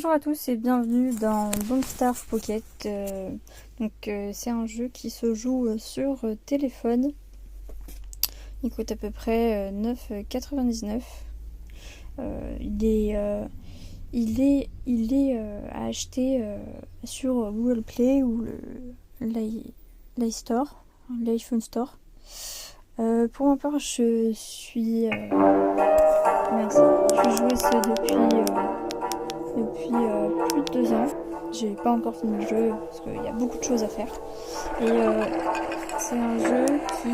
Bonjour à tous et bienvenue dans Don't Starve Pocket. C'est un jeu qui se joue sur téléphone. Il coûte à peu près 9,99. Il est à acheter sur Google Play ou l'iStore, l'iPhone Store. Pour ma part, je suis joueuse depuis plus de 2 ans. J'ai pas encore fini le jeu parce qu'il y a beaucoup de choses à faire. Et c'est un jeu qui,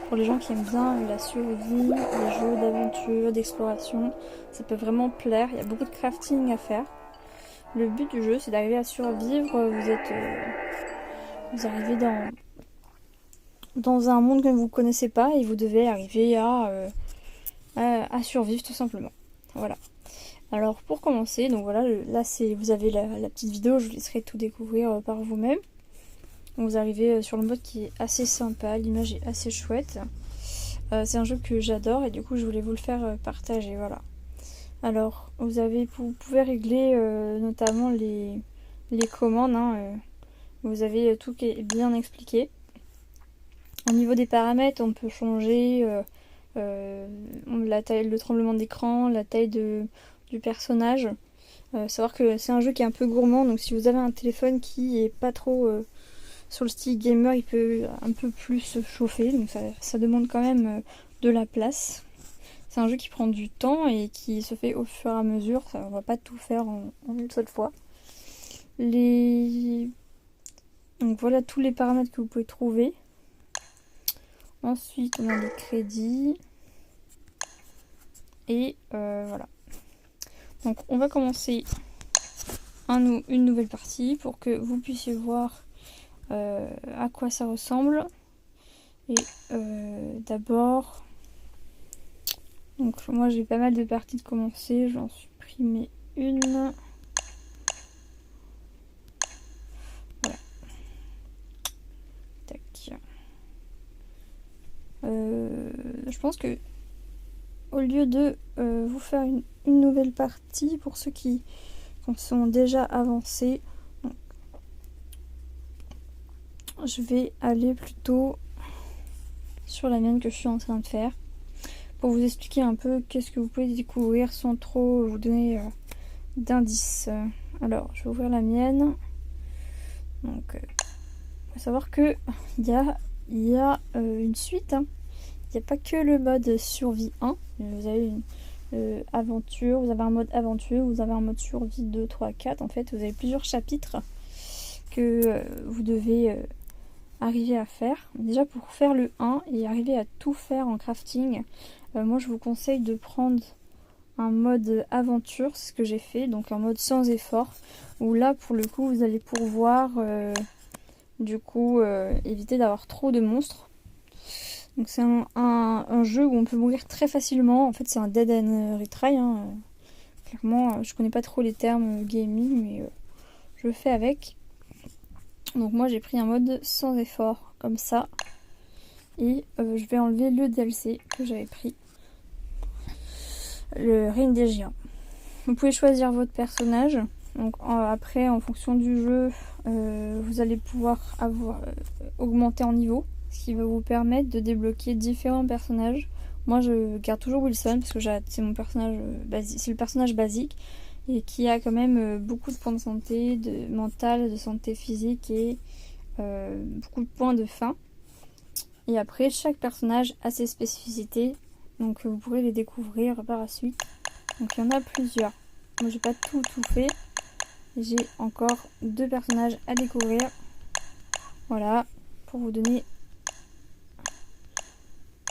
pour les gens qui aiment bien la survie, les jeux d'aventure, d'exploration, ça peut vraiment plaire. Il y a beaucoup de crafting à faire. Le but du jeu, c'est d'arriver à survivre. Vous arrivez dans un monde que vous ne connaissez pas et vous devez arriver à survivre tout simplement. Voilà. Alors pour commencer, donc voilà, là vous avez la petite vidéo, je vous laisserai tout découvrir par vous-même. Vous arrivez sur le mode qui est assez sympa, l'image est assez chouette. C'est un jeu que j'adore et du coup je voulais vous le faire partager, voilà. Alors vous pouvez régler notamment les commandes, vous avez tout qui est bien expliqué. Au niveau des paramètres, on peut changer la taille, le tremblement d'écran, la taille du personnage. Savoir que c'est un jeu qui est un peu gourmand, donc si vous avez un téléphone qui est pas trop sur le style gamer, il peut un peu plus se chauffer, donc ça demande quand même de la place. C'est un jeu qui prend du temps et qui se fait au fur et à mesure, on va pas tout faire en une seule fois. Donc voilà tous les paramètres que vous pouvez trouver. Ensuite on a les crédits. Et voilà. Donc on va commencer une nouvelle partie pour que vous puissiez voir à quoi ça ressemble. Et d'abord, donc moi j'ai pas mal de parties de commencer, j'en supprimé une. Voilà. Tac. Je pense que au lieu de vous faire une nouvelle partie pour ceux qui sont déjà avancés, donc, je vais aller plutôt sur la mienne que je suis en train de faire pour vous expliquer un peu qu'est-ce que vous pouvez découvrir sans trop vous donner d'indices. Alors je vais ouvrir la mienne. Donc il faut savoir que il y a une suite, il n'y a pas que le mode survie 1. Vous avez une aventure, vous avez un mode aventure, vous avez un mode survie 2, 3, 4. En fait, vous avez plusieurs chapitres que vous devez arriver à faire. Déjà, pour faire le 1 et arriver à tout faire en crafting, moi je vous conseille de prendre un mode aventure, c'est ce que j'ai fait, donc un mode sans effort, où là pour le coup vous allez pouvoir éviter d'avoir trop de monstres. Donc c'est un jeu où on peut mourir très facilement. En fait c'est un dead and retry, clairement je connais pas trop les termes gaming, mais je fais avec. Donc moi j'ai pris un mode sans effort comme ça, et je vais enlever le DLC que j'avais pris, le Règne des Géants. Vous pouvez choisir votre personnage. Donc après en fonction du jeu vous allez pouvoir augmenter en niveau, ce qui va vous permettre de débloquer différents personnages. Moi je garde toujours Wilson parce que c'est mon personnage basique, c'est le personnage basique et qui a quand même beaucoup de points de santé, de mental, de santé physique et beaucoup de points de faim. Et après chaque personnage a ses spécificités, donc vous pourrez les découvrir par la suite. Donc il y en a plusieurs. Moi j'ai pas tout fait. J'ai encore 2 personnages à découvrir. Voilà, pour vous donner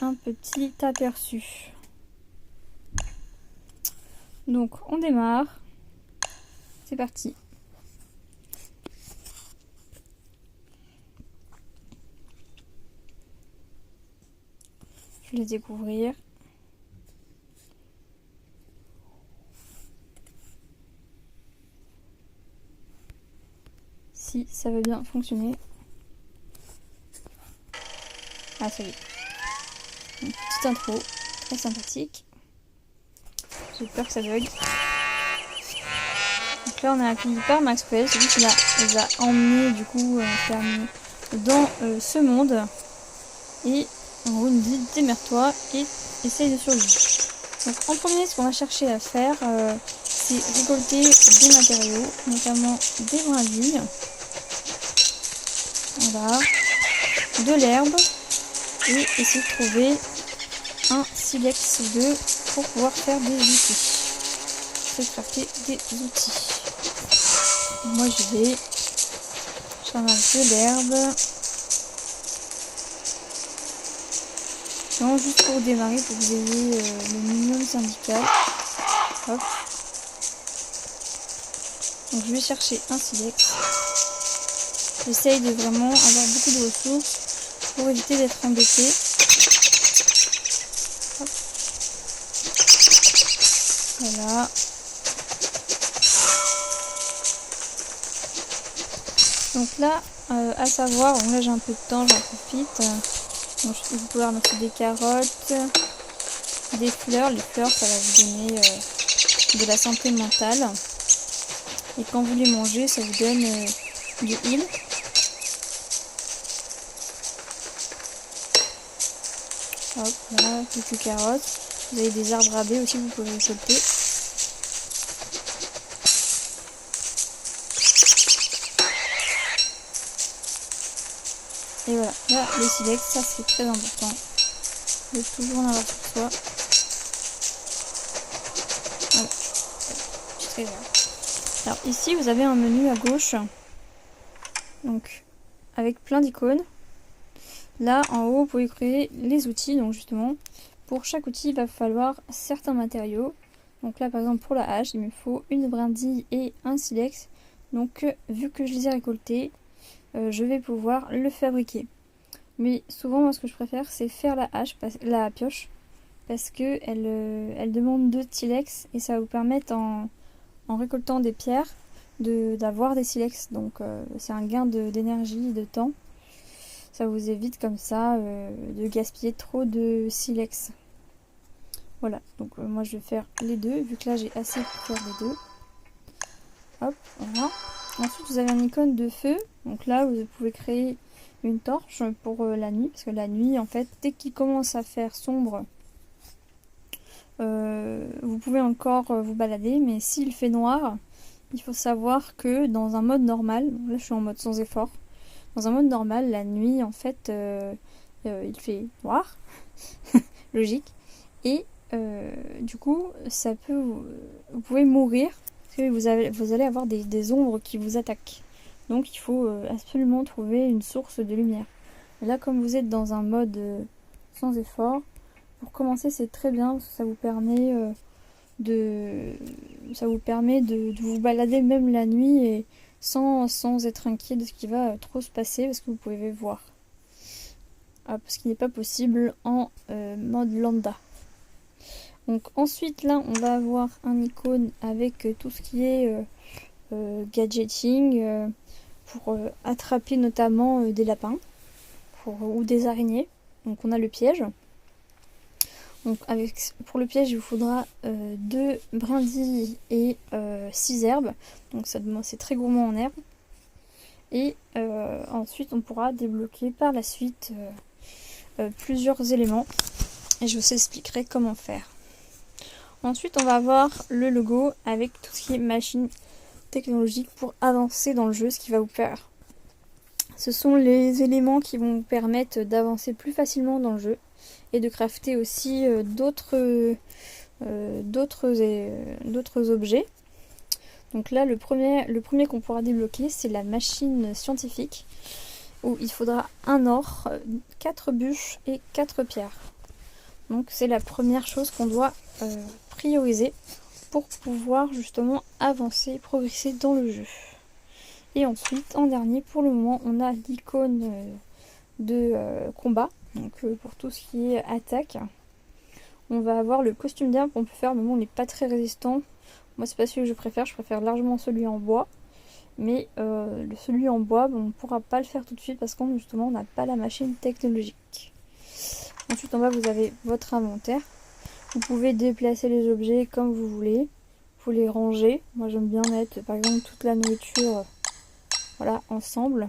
un petit aperçu. Donc on démarre. C'est parti. Je vais les découvrir. Si ça va bien fonctionner. Ah ça y est. Une petite intro très sympathique. J'ai peur que ça bug. Donc là on a accueilli par Maxwell, c'est lui qui les a emmenés du coup dans ce monde. Et en gros il nous dit démerde-toi et essaye de survivre. Donc en premier, ce qu'on va chercher à faire, c'est récolter des matériaux, notamment des brindilles, voilà, de l'herbe, et essayer de trouver un silex 2 pour pouvoir faire des outils. C'est crafter des outils. Moi j'y vais, je ramasse de l'herbe. Non, juste pour démarrer, pour que vous ayez le minimum syndical. Hop. Donc je vais chercher un silex. J'essaye de vraiment avoir beaucoup de ressources pour éviter d'être embêté. Hop. Voilà. Donc là, à savoir, bon là j'ai un peu de temps, j'en profite. Donc, vous pouvez ramasser des carottes, des fleurs. Les fleurs, ça va vous donner de la santé mentale. Et quand vous les mangez, ça vous donne du heal. Hop, voilà, quelques carottes. Vous avez des arbres à baies aussi, vous pouvez récolter. Et voilà, là, le silex, ça c'est très important. De toujours en avoir sur soi. Voilà. Très bien. Alors ici, vous avez un menu à gauche. Donc, avec plein d'icônes. Là, en haut, vous pouvez créer les outils. Donc justement, pour chaque outil, il va falloir certains matériaux. Donc là, par exemple, pour la hache, il me faut une brindille et un silex. Donc, vu que je les ai récoltés, je vais pouvoir le fabriquer. Mais souvent, moi, ce que je préfère, c'est faire la pioche, parce que elle demande 2 silex et ça va vous permettre, en récoltant des pierres, d'avoir des silex. Donc, c'est un gain d'énergie et de temps. Ça vous évite comme ça de gaspiller trop de silex. Voilà, donc moi je vais faire les deux, vu que là j'ai assez pour faire les deux. Hop, voilà. Ensuite vous avez un icône de feu, donc là vous pouvez créer une torche pour la nuit, parce que la nuit en fait, dès qu'il commence à faire sombre, vous pouvez encore vous balader, mais s'il fait noir, il faut savoir que dans un mode normal, là je suis en mode sans effort, dans un mode normal, la nuit en fait il fait noir, logique, et du coup ça peut vous pouvez mourir, parce que vous allez avoir des ombres qui vous attaquent. Donc il faut absolument trouver une source de lumière. Et là, comme vous êtes dans un mode sans effort, pour commencer c'est très bien, parce que ça vous permet de vous balader même la nuit et sans être inquiet de ce qui va trop se passer, parce que vous pouvez voir. Parce qu'il n'est pas possible en mode lambda. Donc ensuite là on va avoir un icône avec tout ce qui est gadgeting, pour attraper notamment des lapins ou des araignées. Donc on a le piège. Donc pour le piège il vous faudra 2 brindilles et 6 herbes. Donc c'est très gourmand en herbes. Et ensuite on pourra débloquer par la suite plusieurs éléments. Et je vous expliquerai comment faire. Ensuite on va avoir le logo avec tout ce qui est machine technologique pour avancer dans le jeu, ce qui va vous faire. Ce sont les éléments qui vont vous permettre d'avancer plus facilement dans le jeu et de crafter aussi d'autres objets. Donc là le premier qu'on pourra débloquer, c'est la machine scientifique, où il faudra un or, 4 bûches et 4 pierres. Donc c'est la première chose qu'on doit prioriser pour pouvoir justement avancer, progresser dans le jeu. Et ensuite, en dernier, pour le moment, on a l'icône de combat. Donc pour tout ce qui est attaque, on va avoir le costume d'herbe qu'on peut faire, mais bon, on n'est pas très résistant. Moi, c'est pas celui que je préfère largement celui en bois. Mais celui en bois, on ne pourra pas le faire tout de suite parce qu'on justement on n'a pas la machine technologique. Ensuite en bas vous avez votre inventaire. Vous pouvez déplacer les objets comme vous voulez. Vous pouvez les ranger. Moi j'aime bien mettre par exemple toute la nourriture voilà, ensemble.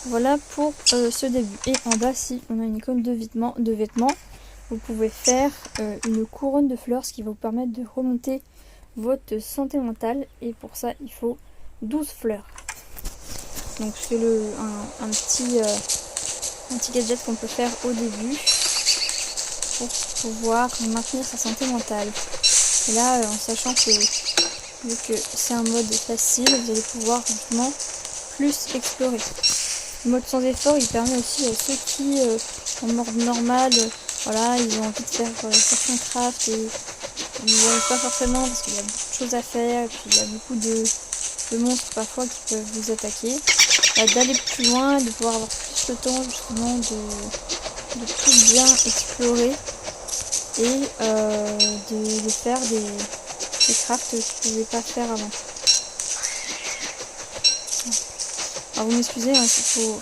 Voilà pour ce début. Et en bas, si on a une icône de vêtements, vous pouvez faire une couronne de fleurs, ce qui va vous permettre de remonter votre santé mentale. Et pour ça, il faut 12 fleurs. Donc c'est un petit gadget qu'on peut faire au début pour pouvoir maintenir sa santé mentale. Et là, en sachant que vu que c'est un mode facile, vous allez pouvoir justement plus explorer. Le mode sans effort, il permet aussi à ceux qui, en mode normal, voilà, ils ont envie de faire certains crafts et ils n'y arrivent pas forcément parce qu'il y a beaucoup de choses à faire et puis il y a beaucoup de monstres parfois qui peuvent vous attaquer. D'aller plus loin, de pouvoir avoir plus le temps justement de tout bien explorer et de faire des crafts que vous ne pouviez pas faire avant. Alors vous m'excusez, hein,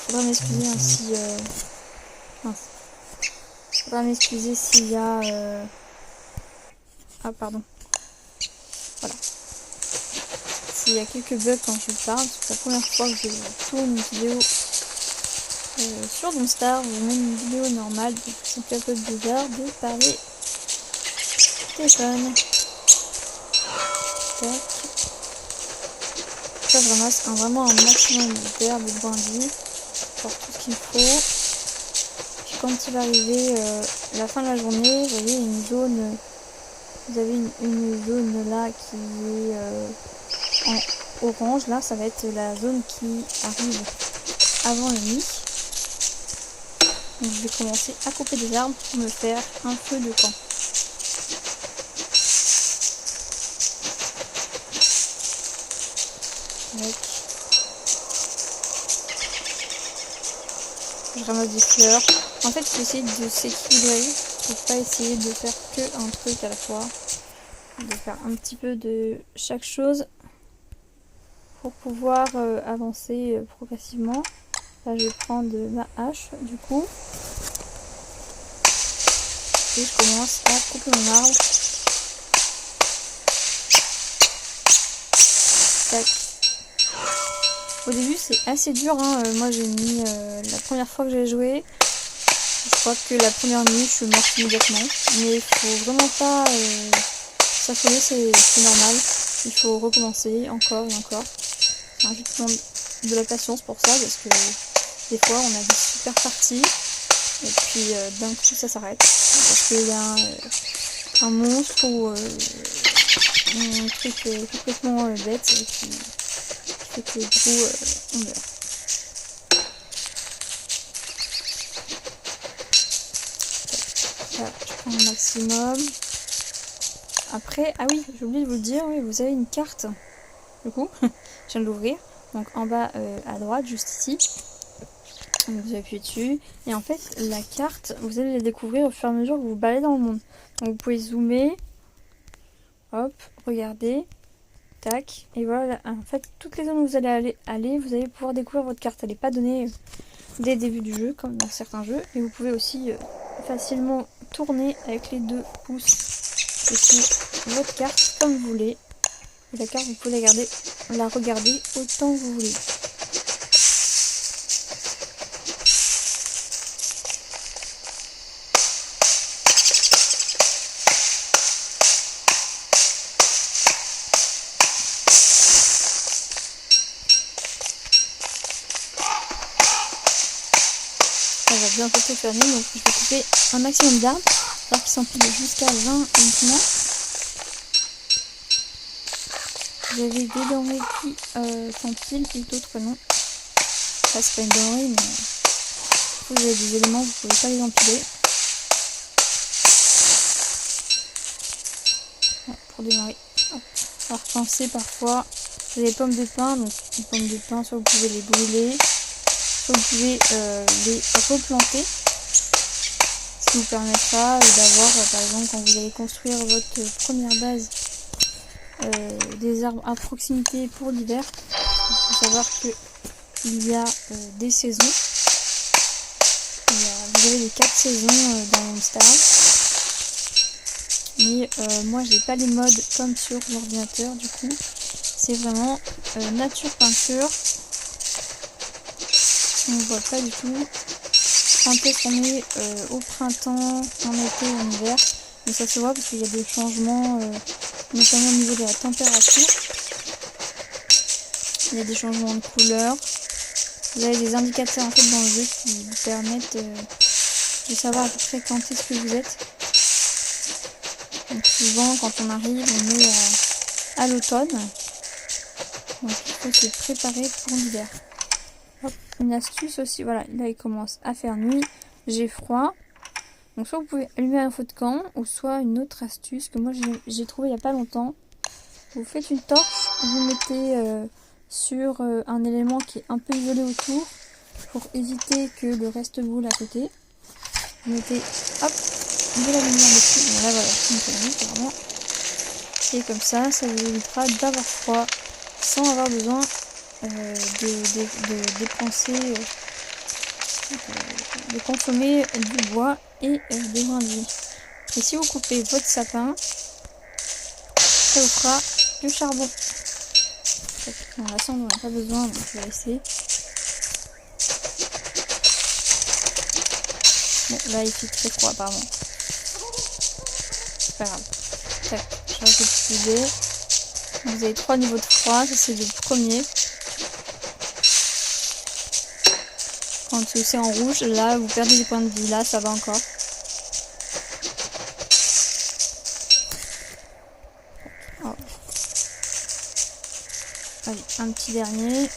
faudra m'excuser hein, si... faudra m'excuser s'il y a... Ah pardon. Voilà. S'il y a quelques bugs quand je parle, parce que c'est la première fois que je tourne une vidéo sur Dawnstar ou même une vidéo normale, donc c'est un peu bizarre de parler téléphone. Tac. Ça je ramasse vraiment un maximum d'herbe et de brindilles pour tout ce qu'il faut. Puis quand il va arriver la fin de la journée, vous voyez une zone, vous avez une zone là qui est en orange. Là ça va être la zone qui arrive avant la nuit. Donc je vais commencer à couper des arbres pour me faire un feu de camp. Je ramasse des fleurs. En fait, je vais essayer de s'équilibrer. Je ne vais pas essayer de faire que un truc à la fois. De faire un petit peu de chaque chose pour pouvoir avancer progressivement. Là, je vais prendre ma hache du coup. Et je commence à couper mon arbre. Tac. Au début c'est assez dur, hein. Moi j'ai mis la première fois que j'ai joué, je crois que la première nuit je suis morte immédiatement. Mais il faut vraiment pas s'affoler, c'est normal. Il faut recommencer encore et encore. Enfin, je demande de la patience pour ça parce que des fois on a des super parties et puis d'un coup ça s'arrête. Parce qu'il y a un monstre ou un truc complètement bête et puis que du coup on meurt. Voilà, je prends un maximum. Après, ah oui, j'ai oublié de vous le dire, oui, vous avez une carte. Du coup, je viens de l'ouvrir. Donc en bas à droite, juste ici. Donc, vous appuyez dessus. Et en fait, la carte, vous allez la découvrir au fur et à mesure que vous vous baladez dans le monde. Donc vous pouvez zoomer. Hop, regardez. Tac, et voilà, en fait toutes les zones où vous allez aller, vous allez pouvoir découvrir votre carte. Elle n'est pas donnée dès le début du jeu comme dans certains jeux, et vous pouvez aussi facilement tourner avec les 2 pouces du coup, votre carte comme vous voulez. Et la carte vous pouvez la regarder autant que vous voulez. Ça va bientôt tout fermer, donc je vais couper un maximum d'arbres, alors qu'ils s'empilent jusqu'à 20 uniquement. Vous avez des denrées qui s'empilent et d'autres non. Ça c'est pas une denrée, mais vous avez des éléments, vous pouvez pas les empiler. Voilà, pour démarrer. Hop. Alors pensez parfois, vous avez des pommes de pin, donc les pommes de pin, soit vous pouvez les brûler, soit vous pouvez les replanter. Ce qui vous permettra d'avoir, par exemple, quand vous allez construire votre première base, des arbres à proximité pour l'hiver. Il faut savoir qu'il y a des saisons. Vous avez les 4 saisons dans Dawnstar. mais moi j'ai pas les modes comme sur l'ordinateur, du coup c'est vraiment nature peinture. On ne voit pas du tout quand est-ce qu'on est au printemps, en été, en hiver, mais ça se voit parce qu'il y a des changements notamment au niveau de la température. Il y a des changements de couleur. Vous avez des indicateurs en fait dans le jeu qui vous permettent de savoir à peu près quand est-ce que vous êtes. Donc souvent quand on arrive on est à l'automne. Donc il faut se préparer pour l'hiver. Une astuce aussi, voilà, là il commence à faire nuit, j'ai froid. Donc soit vous pouvez allumer un feu de camp, ou soit une autre astuce que moi j'ai trouvé il n'y a pas longtemps. Vous faites une torche, vous mettez sur un élément qui est un peu isolé autour pour éviter que le reste brûle à côté. Vous mettez hop, de la lumière dessus. Bon là voilà, c'est vraiment. Et comme ça vous évitera d'avoir froid sans avoir besoin de dépenser, de consommer du bois et des grains de vie. Et si vous coupez votre sapin, ça vous fera du charbon. Bon, la cendre, on n'a pas besoin, donc je vais laisser. Bon, là il fait très froid apparemment. C'est pas grave. Tac, je rajoute le filet. Vous avez 3 niveaux de froid, ça c'est le premier. Quand c'est en rouge, là vous perdez des points de vie, là ça va encore. Oh. Allez, un petit dernier.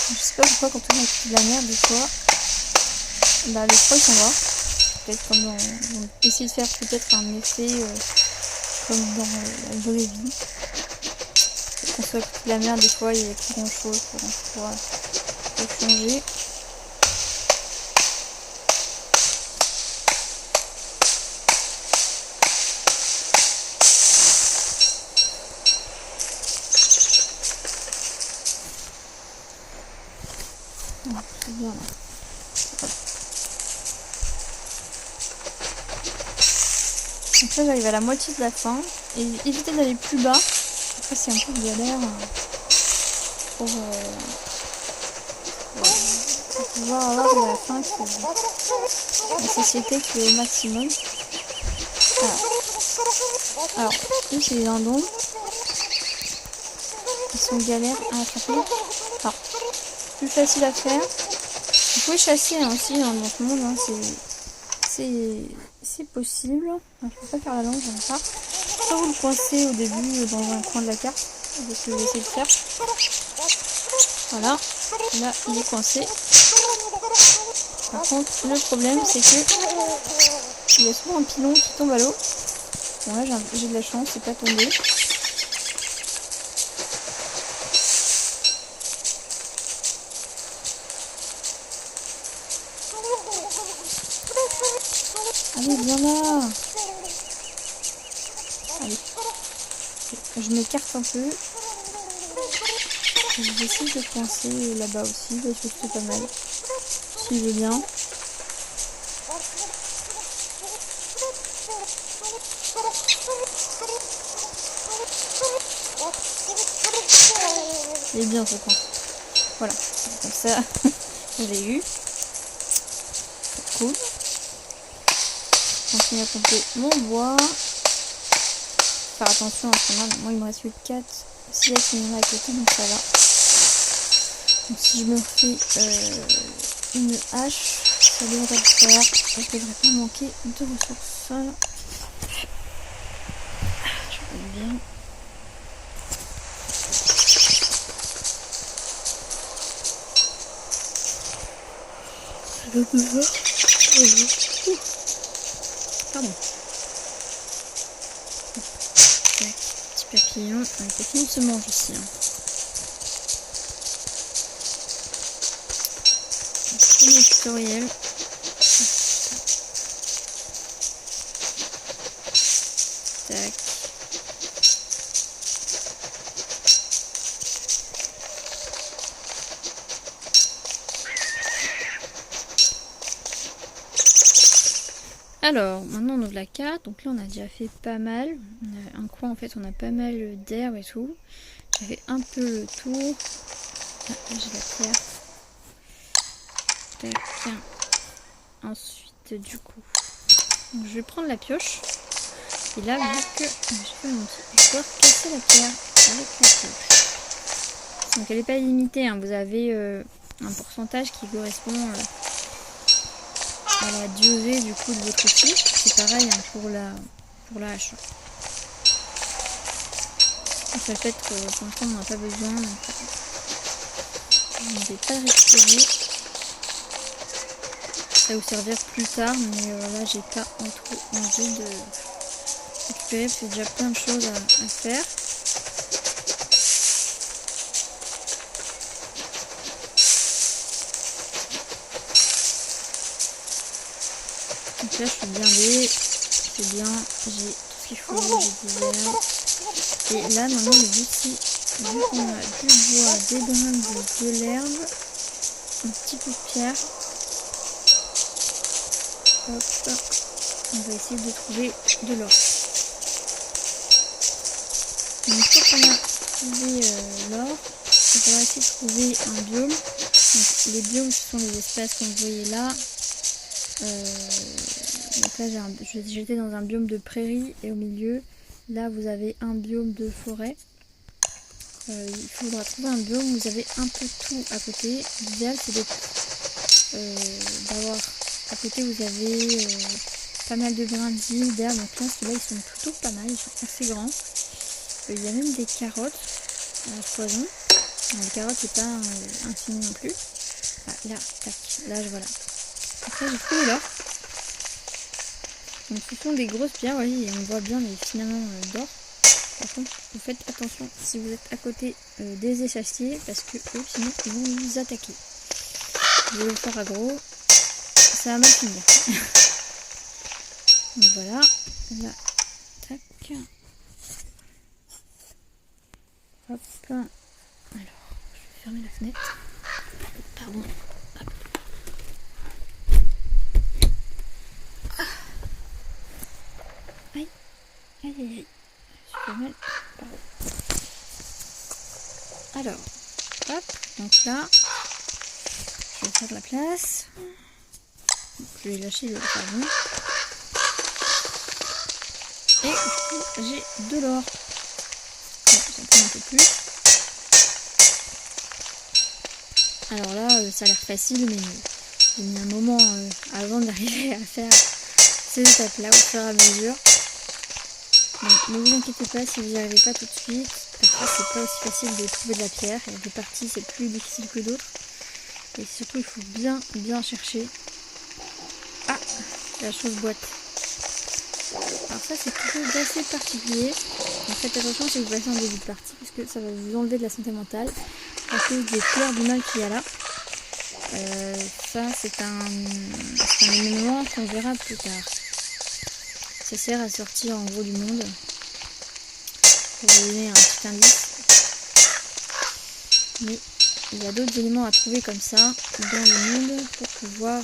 Je sais pas pourquoi quand on a de la merde des fois, bah le froid il s'en va. Peut-être comme on essaie de faire peut-être un effet comme dans la vraie vie. Quand on soit de la merde des fois il n'y a plus grand chose pour changer. C'est bien là. Donc là j'arrive à la moitié de la fin et évitez d'aller plus bas. Après c'est un peu galère pour pouvoir avoir la fin la société qui est au maximum. Alors eux c'est les dindons. Ils sont galères à attraper. Alors, plus facile à faire. Vous pouvez chasser aussi dans ce monde, hein, c'est possible. Alors, je peux pas faire la langue, j'en ai pas. Soit vous le coincez au début dans un coin de la carte, c'est ce que je vais essayer de faire. Voilà, là il est coincé. Par contre, le problème c'est que il y a souvent un pilon qui tombe à l'eau. Bon là j'ai de la chance, c'est pas tombé. Allez, viens là. Allez. Je m'écarte un peu. Je vais essayer de coincer là-bas aussi, parce que c'est pas mal. S'il veut bien. Il est bien ce coin. Voilà. Comme ça, je l'ai eu. Cool. Je continue à compter mon bois. Faire attention à ce qu'on a. Moi il me reste 4. 6 il y en a à côté, donc ça va. Donc si je me refais une hache, ça devrait le faire. Je ne devrais pas manquer de ressources. Je vais bien. Pardon. Petit papillon. Les papillons se mangent aussi. Hein. Premier tutoriel. Tac. Alors, maintenant on ouvre la carte. Donc là on a déjà fait pas mal. On a un coin en fait, on a pas mal d'herbe et tout. J'avais un peu le tour. Ah, là j'ai la pierre. Tac. Ensuite du coup, donc, je vais prendre la pioche. Et là vu que je vais pouvoir casser la pierre avec la pioche. Donc elle n'est pas illimitée, hein. Vous avez un pourcentage qui correspond à la durée du coup de votre outil. C'est pareil hein, pour la hache. Donc, le fait que pour l'instant on n'en a pas besoin, donc je ne vais pas le récupérer. Ça va vous servir plus tard, mais là j'ai pas trop envie de récupérer parce qu'il y a déjà plein de choses à faire. Donc là je suis blindée, c'est bien, j'ai tout ce qu'il faut, j'ai du verre. Et là maintenant le but c'est, vu qu'on a du bois, des brins, de l'herbe, un petit peu de pierre, hop, on va essayer de trouver de l'or. Donc une fois qu'on a trouvé l'or, on va essayer de trouver un biome. Donc les biomes ce sont les espaces que vous voyez là. Donc là j'étais dans un biome de prairie et au milieu là vous avez un biome de forêt. Il faudra trouver un biome où vous avez un peu tout à côté. L'idéal c'est d'avoir à côté vous avez pas mal de brindilles d'herbe. Donc là ceux-là ils sont plutôt pas mal, ils sont assez grands. Il y a même des carottes à poison. Les carottes c'est pas infini non plus. Ah, là, tac, là voilà. Après j'ai trouvé l'or. Donc ce sont des grosses pierres, voyez, et on voit bien les filaments d'or. Par contre, vous faites attention si vous êtes à côté des échassiers, parce que eux, sinon, ils vont vous attaquer. Je vais vous faire aggro, ça va mal finir. Donc voilà, là, tac. Hop. Alors, je vais fermer la fenêtre. Pardon. Hop. Aïe, aïe, aïe. Super mal. Pardon. Alors, hop, donc là, je vais faire de la place. Donc, je vais lâcher le charbon. Et du coup, j'ai de l'or. Bon, ça prend un peu plus. Alors là, ça a l'air facile, mais j'ai mis un moment avant d'arriver à faire ces étapes-là au fur et à mesure. Donc, ne vous inquiétez pas si vous n'y arrivez pas tout de suite. Parfois, c'est pas aussi facile de trouver de la pierre. Il y a des parties, c'est plus difficile que d'autres. Et surtout, il faut bien chercher. Ah, la chose boîte. Alors ça, c'est quelque chose d'assez particulier. Donc faites attention si vous passez en début de partie, parce que ça va vous enlever de la santé mentale à cause des fleurs du mal qu'il y a là. Ça, c'est un élément qu'on verra plus tard. Ça sert à sortir en gros du monde. Pour vous donner un petit indice. Mais il y a d'autres éléments à trouver comme ça dans le monde pour pouvoir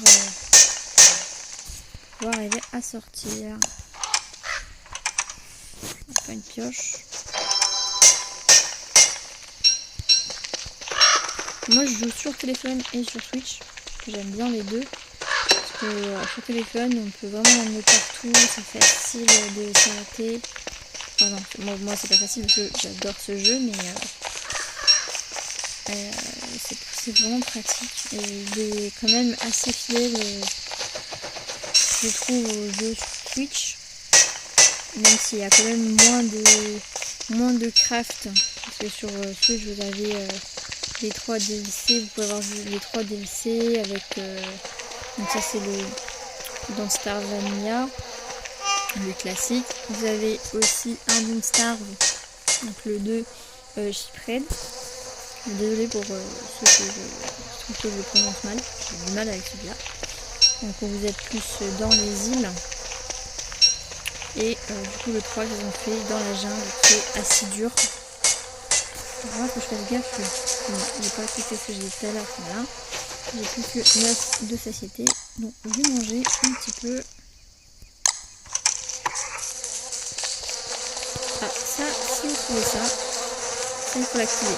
arriver à sortir. Pas une pioche. Moi je joue sur téléphone et sur Switch. J'aime bien les deux. Parce que sur téléphone on peut vraiment l'emmener partout. C'est facile de s'arrêter. Enfin, non, moi c'est pas facile parce que j'adore ce jeu, mais c'est vraiment pratique. Et il est quand même assez fidèle, je trouve, au jeu Switch. Même s'il y a quand même moins de craft. Parce que sur Switch vous avez les 3 DLC. Vous pouvez avoir les 3 DLC avec... donc ça c'est le Don't Starve Vanilla, le classique. Vous avez aussi un Don't Starve, donc le 2 Shipwrecked. Désolée pour ceux que je trouve que je le prononce mal. J'ai du mal avec celui-là. Donc vous êtes plus dans les îles. Et du coup le 3 qu'ils ont fait dans la jungle qui est assez dur. Alors là faut que je fasse gaffe que j'ai pas écouté ce que j'ai dit tout à l'heure. Voilà. J'ai plus que 9 de satiété. Donc je vais manger un petit peu. Ah, ça, si vous trouvez ça, il faut l'activer.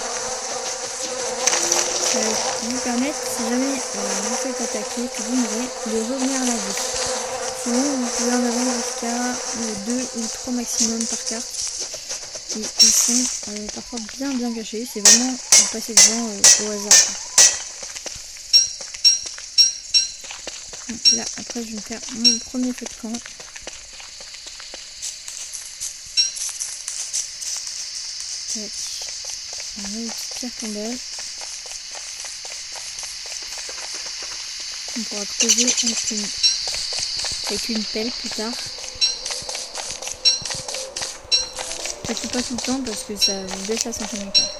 Ça va vous permettre, si jamais vous faites attaquer, que vous mourrez, de revenir à la vie. Sinon, vous pouvez en avoir jusqu'à 2 ou 3 maximum par carte. Et ils sont parfois bien cachés. C'est vraiment vous passez devant au hasard. Donc là, après, je vais me faire mon premier feu de camp. Tac. On met une petite pierre tombale. On pourra creuser avec une pelle plus tard. Peut-être pas tout le temps parce que ça vous baisse la santé mentale.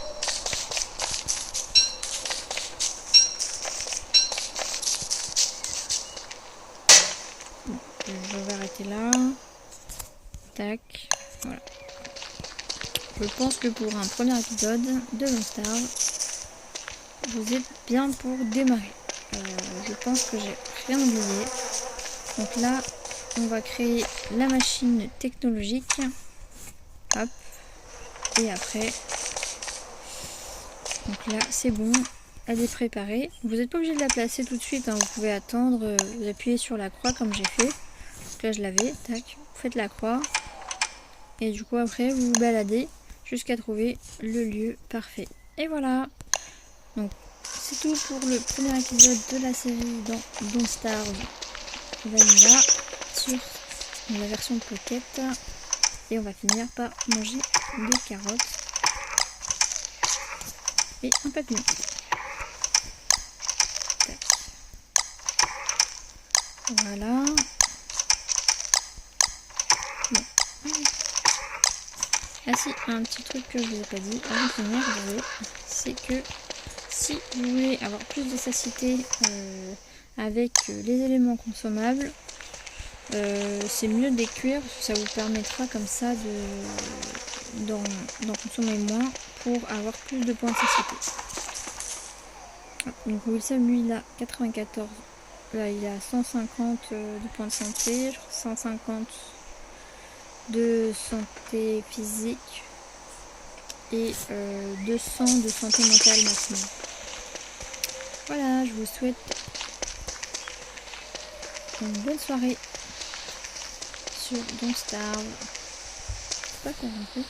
Bon, je vais arrêter là. Tac. Voilà. Je pense que pour un premier épisode de Don't Starve, vous êtes bien pour démarrer. Je pense que j'ai rien oublié. Donc là, on va créer la machine technologique. Hop. Et après, donc là, c'est bon. Elle est préparée. Vous n'êtes pas obligé de la placer tout de suite. Hein. Vous pouvez attendre. Vous appuyez sur la croix comme j'ai fait. Donc là, je l'avais. Tac. Vous faites la croix. Et du coup, après, vous vous baladez jusqu'à trouver le lieu parfait. Et voilà. Donc, c'est tout pour le premier épisode de la série dans Don't Starve Vanilla sur la version Pocket. Et on va finir par manger des carottes et un papillon. Tac. Voilà. Bon. Ah si, un petit truc que je vous ai pas dit avant de finir, c'est que si vous voulez avoir plus de satiété avec les éléments consommables, c'est mieux de les cuire parce que ça vous permettra comme ça d'en consommer moins pour avoir plus de points de satiété. Donc Wilson lui il a 94, là il a 150 de points de santé, je crois 150 de santé physique et 200 de santé mentale maximum. Voilà, je vous souhaite une bonne soirée sur Don't Starve. C'est pas convaincu.